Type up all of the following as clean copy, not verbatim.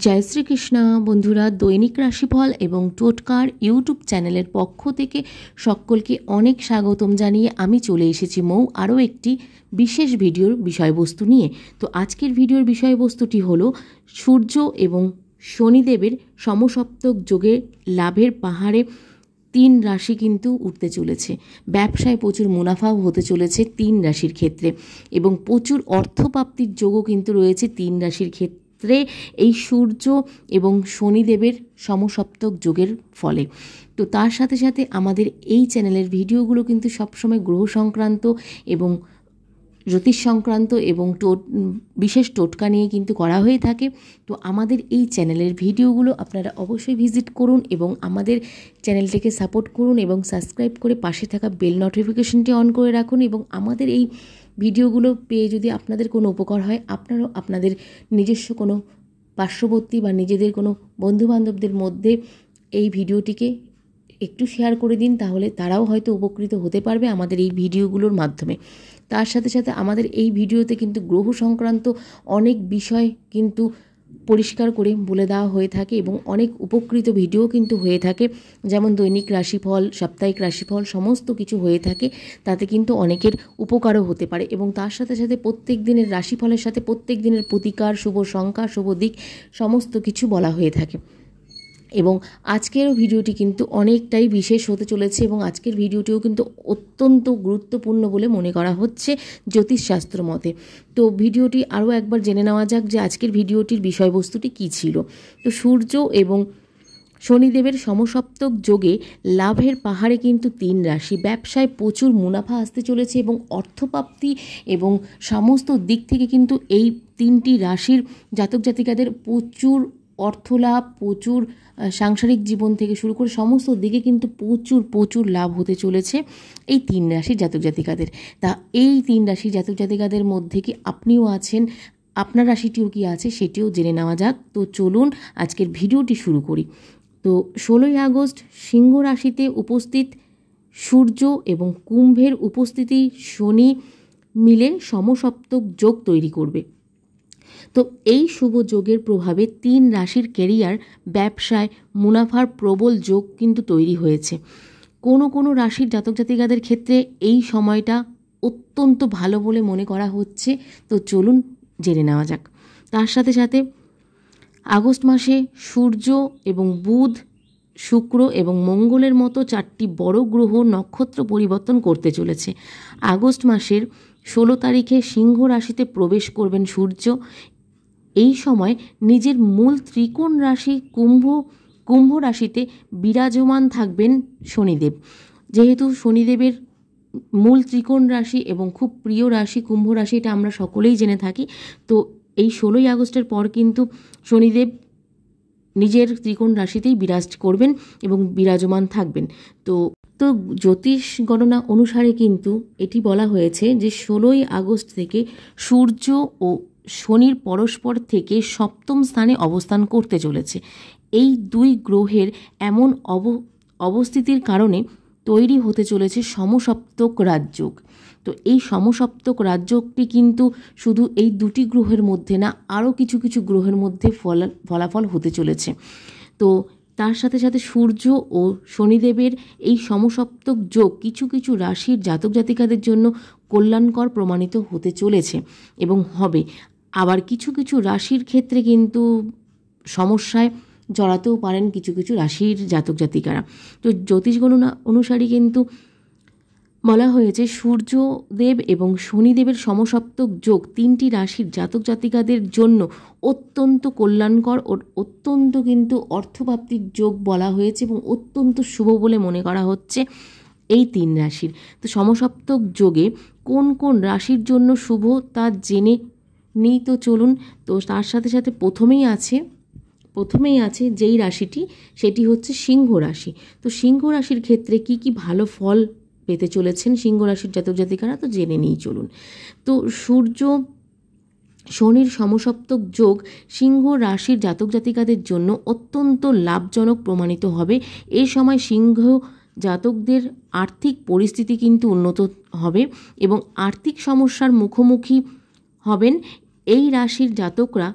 জয় শ্রীকৃষ্ণ বন্ধুরা, দৈনিক রাশিফল এবং টোটকার ইউটিউব চ্যানেলের পক্ষ থেকে সকলকে অনেক স্বাগতম জানিয়ে আমি চলে এসেছি আরও একটি বিশেষ ভিডিওর বিষয়বস্তু নিয়ে। তো আজকের ভিডিওর বিষয়বস্তুটি হলো সূর্য এবং শনিদেবের সমসপ্তক যোগে লাভের পাহাড়ে 3 রাশি কিন্তু উঠতে চলেছে। ব্যবসায় প্রচুর মুনাফাও হতে চলেছে 3 রাশির ক্ষেত্রে, এবং প্রচুর অর্থপ্রাপ্তির যোগও কিন্তু রয়েছে 3 রাশির ক্ষেত্রে এই সূর্য এবং শনিদেবের সমসপ্তক যোগের ফলে। তো তার সাথে সাথে আমাদের এই চ্যানেলের ভিডিওগুলো কিন্তু সবসময় গ্রহ সংক্রান্ত এবং জ্যোতিষ সংক্রান্ত এবং বিশেষ টোটকা নিয়ে কিন্তু করা হয়ে থাকে। তো আমাদের এই চ্যানেলের ভিডিওগুলো আপনারা অবশ্যই ভিজিট করুন এবং আমাদের চ্যানেলটিকে সাপোর্ট করুন এবং সাবস্ক্রাইব করে পাশে থাকা বেল নোটিফিকেশনটি অন করে রাখুন। এবং আমাদের এই ভিডিওগুলো পেয়ে যদি আপনাদের কোনো উপকার হয়, আপনারাও আপনাদের নিজস্ব কোনো পার্শ্ববর্তী বা নিজেদের কোনো বন্ধুবান্ধবদের মধ্যে এই ভিডিওটিকে একটু শেয়ার করে দিন, তাহলে তারাও হয়তো উপকৃত হতে পারবে আমাদের এই ভিডিওগুলোর মাধ্যমে। তার সাথে সাথে আমাদের এই ভিডিওতে কিন্তু গ্রহ সংক্রান্ত অনেক বিষয় কিন্তু পরিষ্কার করে বলে দেওয়া হয়ে থাকে এবং অনেক উপকৃত ভিডিও কিন্তু হয়ে থাকে, যেমন দৈনিক রাশিফল, সাপ্তাহিক রাশিফল সমস্ত কিছু হয়ে থাকে। তাতে কিন্তু অনেকের উপকারও হতে পারে এবং তার সাথে সাথে প্রত্যেক দিনের রাশিফলের সাথে প্রত্যেক দিনের প্রতিকার, শুভ সংখ্যা, শুভ দিক সমস্ত কিছু বলা হয়ে থাকে। এবং আজকের ভিডিওটি কিন্তু অনেকটাই বিশেষ হতে চলেছে এবং আজকের ভিডিওটিও কিন্তু অত্যন্ত গুরুত্বপূর্ণ বলে মনে করা হচ্ছে জ্যোতিষশাস্ত্র মতে। তো ভিডিওটি আরও একবার জেনে নেওয়া যাক যে আজকের ভিডিওটির বিষয়বস্তুটি কী ছিল। তো সূর্য এবং শনিদেবের সমসপ্তক যোগে লাভের পাহাড়ে কিন্তু 3 রাশি, ব্যবসায় প্রচুর মুনাফা আসতে চলেছে এবং অর্থপ্রাপ্তি এবং সমস্ত দিক থেকে কিন্তু এই 3টি রাশির জাতক জাতিকাদের প্রচুর অর্থলাভ, প্রচুর সাংসারিক জীবন থেকে শুরু করে সমস্ত দিকে কিন্তু প্রচুর লাভ হতে চলেছে এই 3 রাশির জাতক জাতিকাদের। তা এই 3 রাশির জাতক জাতিকাদের মধ্যে কি আপনিও আছেন, আপনার রাশিটিও কি আছে সেটিও জেনে নেওয়া যাক। তো চলুন আজকের ভিডিওটি শুরু করি। তো 16ই আগস্ট সিংহ রাশিতে উপস্থিত সূর্য এবং কুম্ভের উপস্থিতি শনি মিলে সমসপ্তক যোগ তৈরি করবে। তো এই শুভ যোগের প্রভাবে 3 রাশির ক্যারিয়ার, ব্যবসায় মুনাফার প্রবল যোগ কিন্তু তৈরি হয়েছে। কোনো রাশির জাতক জাতিকাদের ক্ষেত্রে এই সময়টা অত্যন্ত ভালো বলে মনে করা হচ্ছে। তো চলুন জেনে নেওয়া যাক। তার সাথে সাথে আগস্ট মাসে সূর্য এবং বুধ, শুক্র এবং মঙ্গলের মতো 4টি বড় গ্রহ নক্ষত্র পরিবর্তন করতে চলেছে। আগস্ট মাসের 16 তারিখে সিংহ রাশিতে প্রবেশ করবেন সূর্য। এই সময় নিজের মূল ত্রিকোণ রাশি কুম্ভ রাশিতে বিরাজমান থাকবেন শনিদেব। যেহেতু শনিদেবের মূল ত্রিকোণ রাশি এবং খুব প্রিয় রাশি কুম্ভ রাশি, এটা আমরা সকলেই জেনে থাকি। তো এই 16ই আগস্টের পর কিন্তু শনিদেব নিজের ত্রিকোণ রাশিতেই বিরাজ করবেন এবং বিরাজমান থাকবেন। তো জ্যোতিষ গণনা অনুসারে কিন্তু এটি বলা হয়েছে যে 16ই আগস্ট থেকে সূর্য ও শনির পরস্পর থেকে 7ম স্থানে অবস্থান করতে চলেছে। এই 2 গ্রহের এমন অবস্থিতির কারণে তৈরি হতে চলেছে সমসপ্তক রাজযোগ। তো এই সমসপ্তক রাজযোগটি কিন্তু শুধু এই 2টি গ্রহের মধ্যে না, আরও কিছু গ্রহের মধ্যে ফলাফল হতে চলেছে। তো তার সাথে সাথে সূর্য ও শনিদেবের এই সমসপ্তক যোগ কিছু রাশির জাতক জাতিকাদের জন্য কল্যাণকর প্রমাণিত হতে চলেছে এবং হবে। আবার কিছু রাশির ক্ষেত্রে কিন্তু সমস্যায় জড়াতেও পারেন কিছু রাশির জাতক জাতিকারা। তো জ্যোতিষ গণনা অনুসারে কিন্তু বলা হয়েছে সূর্যদেব এবং শনিদেবের সমসপ্তক যোগ 3টি রাশির জাতক জাতিকাদের জন্য অত্যন্ত কল্যাণকর ও অত্যন্ত কিন্তু অর্থপ্রাপ্তির যোগ বলা হয়েছে এবং অত্যন্ত শুভ বলে মনে করা হচ্ছে এই 3 রাশির। তো সমসপ্তক যোগে কোন রাশির জন্য শুভ তা জেনে নিই। তো চলুন। তো তার সাথে সাথে প্রথমেই আছে যেই রাশিটি, সেটি হচ্ছে সিংহ রাশি। তো সিংহ রাশির ক্ষেত্রে কি ভালো ফল পেতে চলেছেন সিংহ রাশির জাতক জাতিকারা, তো জেনে নিই চলুন। তো সূর্য শনির সমসপ্তক যোগ সিংহ রাশির জাতক জাতিকাদের জন্য অত্যন্ত লাভজনক প্রমাণিত হবে। এই সময় সিংহ জাতকদের আর্থিক পরিস্থিতি কিন্তু উন্নত হবে এবং আর্থিক সমস্যার মুখোমুখি হবেন। এই রাশির জাতকরা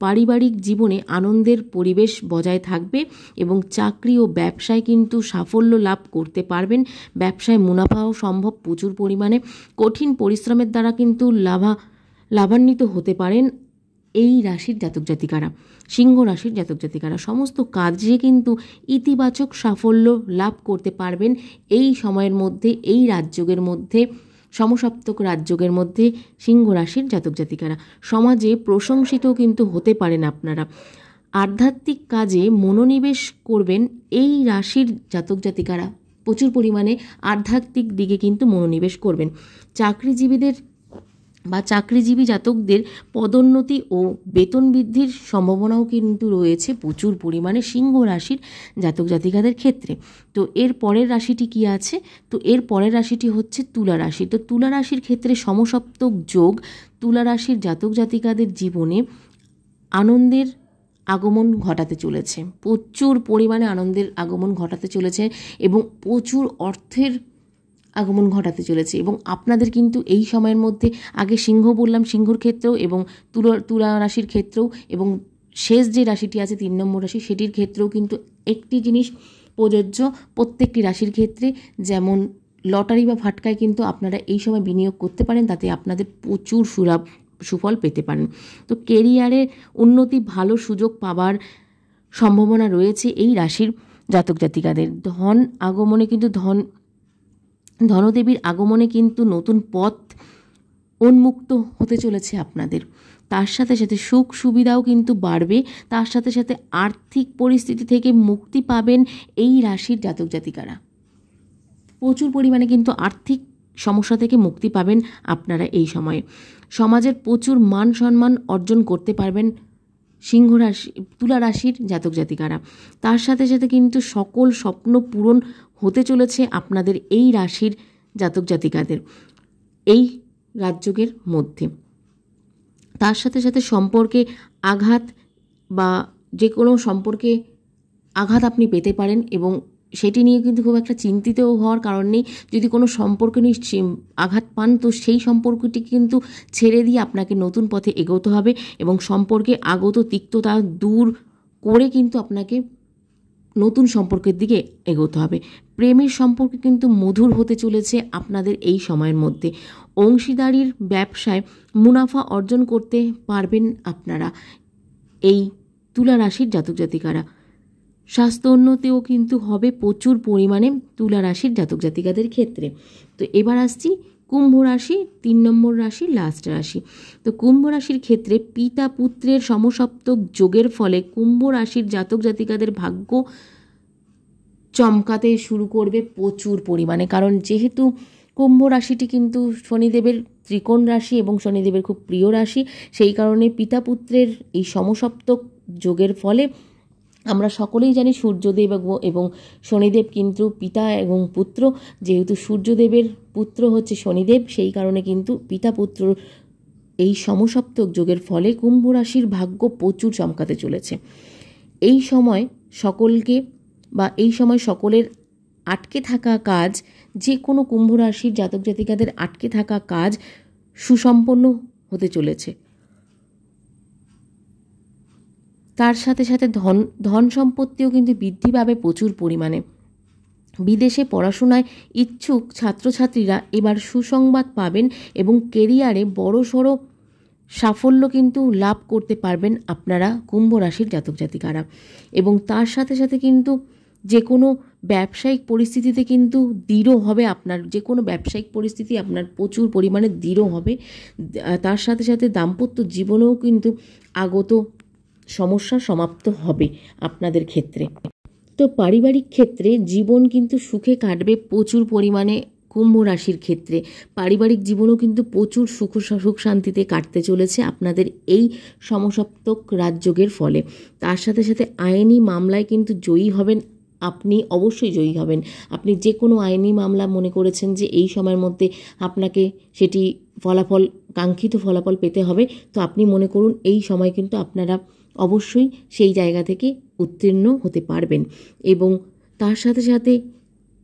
পারিবারিক জীবনে আনন্দের পরিবেশ বজায় থাকবে এবং চাকরি ও ব্যবসায় কিন্তু সাফল্য লাভ করতে পারবেন। ব্যবসায় মুনাফাও সম্ভব প্রচুর পরিমাণে। কঠিন পরিশ্রমের দ্বারা কিন্তু লাভান্বিত হতে পারেন এই রাশির জাতক জাতিকারা। সিংহ রাশির জাতক জাতিকারা সমস্ত কাজে কিন্তু ইতিবাচক সাফল্য লাভ করতে পারবেন এই সময়ের মধ্যে, এই রাজযোগের মধ্যে, সমসপ্তক রাজযোগের মধ্যে সিংহ রাশির জাতক জাতিকারা। সমাজে প্রশংসিত কিন্তু হতে পারেন আপনারা। আধ্যাত্মিক কাজে মনোনিবেশ করবেন এই রাশির জাতক জাতিকারা। প্রচুর পরিমাণে আধ্যাত্মিক দিকে কিন্তু মনোনিবেশ করবেন। চাকরিজীবী জাতকদের পদোন্নতি ও বেতন বৃদ্ধির সম্ভাবনাও কিন্তু রয়েছে প্রচুর পরিমাণে সিংহ রাশির জাতক জাতিকাদের ক্ষেত্রে। তো এর পরের রাশিটি কি আছে? তো এর পরের রাশিটি হচ্ছে তুলা রাশি। তো তুলা রাশির ক্ষেত্রে সমসপ্তক যোগ তুলা রাশির জাতক জাতিকাদের জীবনে আনন্দের আগমন ঘটাতে চলেছে। প্রচুর পরিমাণে আনন্দের আগমন ঘটাতে চলেছে এবং প্রচুর অর্থের আগমন ঘটাতে চলেছে। এবং আপনাদের কিন্তু এই সময়ের মধ্যে, আগে সিংহ বললাম, সিংহর ক্ষেত্রেও এবং তুলা রাশির ক্ষেত্রেও, এবং শেষ যে রাশিটি আছে 3 নম্বর রাশি, সেটির ক্ষেত্রেও কিন্তু একটি জিনিস প্রযোজ্য প্রত্যেকটি রাশির ক্ষেত্রে। যেমন লটারি বা ফাটকায় কিন্তু আপনারা এই সময় বিনিয়োগ করতে পারেন, তাতে আপনাদের প্রচুর সুফল পেতে পারেন। তো কেরিয়ারে উন্নতি, ভালো সুযোগ পাবার সম্ভাবনা রয়েছে এই রাশির জাতক জাতিকাদের। ধন আগমনে কিন্তু ধনদেবীর আগমনে কিন্তু নতুন পথ উন্মুক্ত হতে চলেছে আপনাদের। তার সাথে সাথে সুখ সুবিধাও কিন্তু বাড়বে। তার সাথে সাথে আর্থিক পরিস্থিতি থেকে মুক্তি পাবেন এই রাশির জাতক জাতিকারা। প্রচুর পরিমাণে কিন্তু আর্থিক সমস্যা থেকে মুক্তি পাবেন আপনারা এই সময়ে। সমাজের প্রচুর মান সম্মান অর্জন করতে পারবেন সিংহ রাশি, তুলা রাশির জাতক জাতিকারা। তার সাথে সাথে কিন্তু সকল স্বপ্ন পূরণ হতে চলেছে আপনাদের এই রাশির জাতক জাতিকাদের এই রাজযোগের মধ্যে। তার সাথে সাথে সম্পর্কে আঘাত বা যে কোনো সম্পর্কে আঘাত আপনি পেতে পারেন এবং সেটি নিয়ে কিন্তু খুব একটা চিন্তিত হওয়ার কারণ নেই। যদি কোনো সম্পর্কে নিয়ে আঘাত পান তো সেই সম্পর্কটি কিন্তু ছেড়ে দিয়ে আপনাকে নতুন পথে এগোতে হবে এবং সম্পর্কে আগত তিক্ততা দূর করে কিন্তু আপনাকে নতুন সম্পর্কের দিকে এগোতে হবে। প্রেমের সম্পর্ক কিন্তু মধুর হতে চলেছে আপনাদের এই সময়ের মধ্যে। অংশীদারির ব্যবসায় মুনাফা অর্জন করতে পারবেন আপনারা এই তুলা রাশির জাতক জাতিকারা। স্বাস্থ্য উন্নতিও কিন্তু হবে প্রচুর পরিমাণে তুলা রাশির জাতক জাতিকাদের ক্ষেত্রে। তো এবার আসছি কুম্ভ রাশি, 3 নম্বর রাশি, লাস্ট রাশি। তো কুম্ভ রাশির ক্ষেত্রে পিতা পুত্রের সমসপ্তক যোগের ফলে কুম্ভ রাশির জাতক জাতিকাদের ভাগ্য চমকাতে শুরু করবে প্রচুর পরিমাণে। কারণ যেহেতু কুম্ভ রাশিটি কিন্তু শনিদেবের ত্রিকোণ রাশি এবং শনিদেবের খুব প্রিয় রাশি, সেই কারণে পিতা পুত্রের এই সমসপ্তক যোগের ফলে আমরা সকলেই জানি সূর্যদেব এবং শনিদেব কিন্তু পিতা এবং পুত্র। যেহেতু সূর্যদেবের পুত্র হচ্ছে শনিদেব, সেই কারণে কিন্তু পিতা পুত্র এই সমসপ্তক যোগের ফলে কুম্ভ রাশির ভাগ্য প্রচুর চমকাতে চলেছে। এই সময় সকলের আটকে থাকা কাজ, যে কোনো কুম্ভ রাশির জাতক জাতিকাদের আটকে থাকা কাজ সুসম্পন্ন হতে চলেছে। তার সাথে সাথে ধন সম্পত্তিও কিন্তু বৃদ্ধি পাবে প্রচুর পরিমাণে। বিদেশে পড়াশোনায় ইচ্ছুক ছাত্রছাত্রীরা এবার সুসংবাদ পাবেন এবং কেরিয়ারে বড়সড় সাফল্য কিন্তু লাভ করতে পারবেন আপনারা কুম্ভ রাশির জাতক জাতিকারা। এবং তার সাথে সাথে কিন্তু যে কোনো ব্যবসায়িক পরিস্থিতিতে কিন্তু দৃঢ় হবে আপনার, যে কোনো ব্যবসায়িক পরিস্থিতি আপনার প্রচুর পরিমাণে দৃঢ় হবে। তার সাথে সাথে দাম্পত্য জীবনেও কিন্তু আগত সমস্যা সমাপ্ত হবে আপনাদের ক্ষেত্রে। তো পারিবারিক ক্ষেত্রে জীবন কিন্তু সুখে কাটবে প্রচুর পরিমাণে। কুম্ভ রাশির ক্ষেত্রে পারিবারিক জীবনও কিন্তু প্রচুর সুখ শান্তিতে কাটতে চলেছে আপনাদের এই সমসপ্তক রাজযোগের ফলে। তার সাথে সাথে আইনি মামলায় কিন্তু জয়ী হবেন আপনি, অবশ্যই জয়ী হবেন। আপনি যে কোনো আইনি মামলা মনে করেছেন যে এই সময়ের মধ্যে আপনাকে সেটি কাঙ্ক্ষিত ফলাফল পেতে হবে, তো আপনি মনে করুন এই সময় কিন্তু আপনারা অবশ্যই সেই জায়গা থেকে উত্তীর্ণ হতে পারবেন। এবং তার সাথে সাথে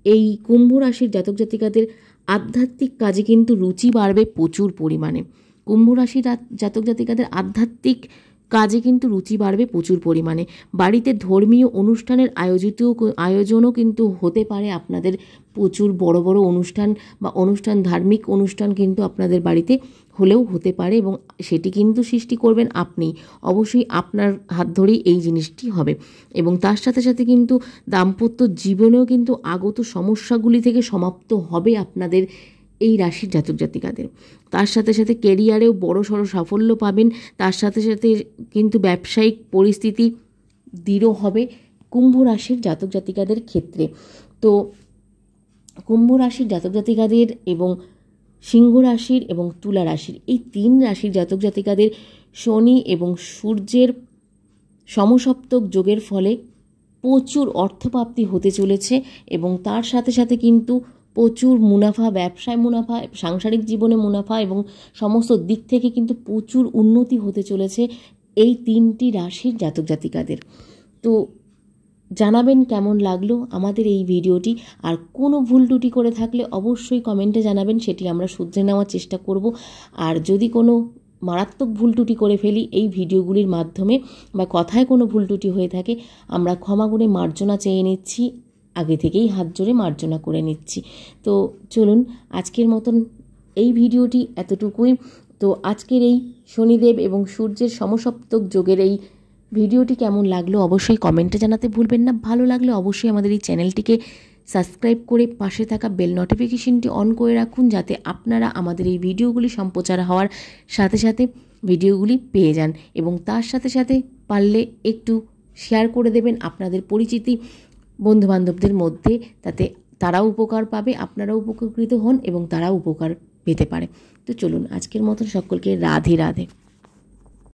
এই কুম্ভ রাশির জাতক জাতিকাদের আধ্যাত্মিক কাজে কিন্তু রুচি বাড়বে প্রচুর পরিমাণে। কুম্ভ রাশির জাতক জাতিকাদের আধ্যাত্মিক কাজে কিন্তু রুচি বাড়বে প্রচুর পরিমাণে। বাড়িতে ধর্মীয় অনুষ্ঠানের আয়োজনও কিন্তু হতে পারে আপনাদের। প্রচুর বড় বড় অনুষ্ঠান বা ধার্মিক অনুষ্ঠান কিন্তু আপনাদের বাড়িতে হলেও হতে পারে, এবং সেটি কিন্তু সৃষ্টি করবেন আপনি। অবশ্যই আপনার হাত ধরেই এই জিনিসটি হবে। এবং তার সাথে সাথে কিন্তু দাম্পত্য জীবনেও কিন্তু আগত সমস্যাগুলি থেকে সমাপ্ত হবে আপনাদের এই রাশির জাতক জাতিকাদের। তার সাথে সাথে কেরিয়ারেও বড় সড়ো সাফল্য পাবেন। তার সাথে সাথে কিন্তু ব্যবসায়িক পরিস্থিতি দৃঢ় হবে কুম্ভ রাশির জাতক জাতিকাদের ক্ষেত্রে। তো কুম্ভ রাশির জাতক জাতিকাদের এবং সিংহ রাশির এবং তুলা রাশির, এই 3 রাশির জাতক জাতিকাদের শনি এবং সূর্যের সমসপ্তক যোগের ফলে প্রচুর অর্থপ্রাপ্তি হতে চলেছে। এবং তার সাথে সাথে কিন্তু প্রচুর মুনাফা, ব্যবসায় মুনাফা, সাংসারিক জীবনে মুনাফা এবং সমস্ত দিক থেকে কিন্তু প্রচুর উন্নতি হতে চলেছে এই 3টি রাশির জাতক জাতিকাদের। তো জানাবেন কেমন লাগলো আমাদের এই ভিডিওটি। আর কোনো ভুল ত্রুটি করে থাকলে অবশ্যই কমেন্টে জানাবেন, সেটি আমরা শুধরে নেওয়ার চেষ্টা করব। আর যদি কোনো মারাত্মক ভুল ত্রুটি করে ফেলি এই ভিডিওগুলির মাধ্যমে বা কথায় কোনো ভুল ত্রুটি হয়ে থাকে, আমরা ক্ষমা করে মার্জনা চেয়ে নিচ্ছি, আগে থেকেই হাত জোড়ে মার্জনা করে নিচ্ছি। তো চলুন আজকের মতন এই ভিডিওটি এতটুকুই। তো আজকের এই শনিদেব এবং সূর্যের সমসপ্তক যোগের এই ভিডিওটি কেমন লাগলো অবশ্যই কমেন্টে জানাতে ভুলবেন না। ভালো লাগলে অবশ্যই আমাদের এই চ্যানেলটিকে সাবস্ক্রাইব করে পাশে থাকা বেল নোটিফিকেশনটি অন করে রাখুন, যাতে আপনারা আমাদের এই ভিডিওগুলি সম্প্রচার হওয়ার সাথে সাথে ভিডিওগুলি পেয়ে যান। এবং তার সাথে সাথে পারলে একটু শেয়ার করে দেবেন আপনাদের পরিচিতি বন্ধুবান্ধবদের মধ্যে, তাতে তারাও উপকার পাবে, আপনারাও উপকৃত হন এবং তারাও উপকার পেতে পারে। তো চলুন আজকের মতন সকলকে রাধে রাধে।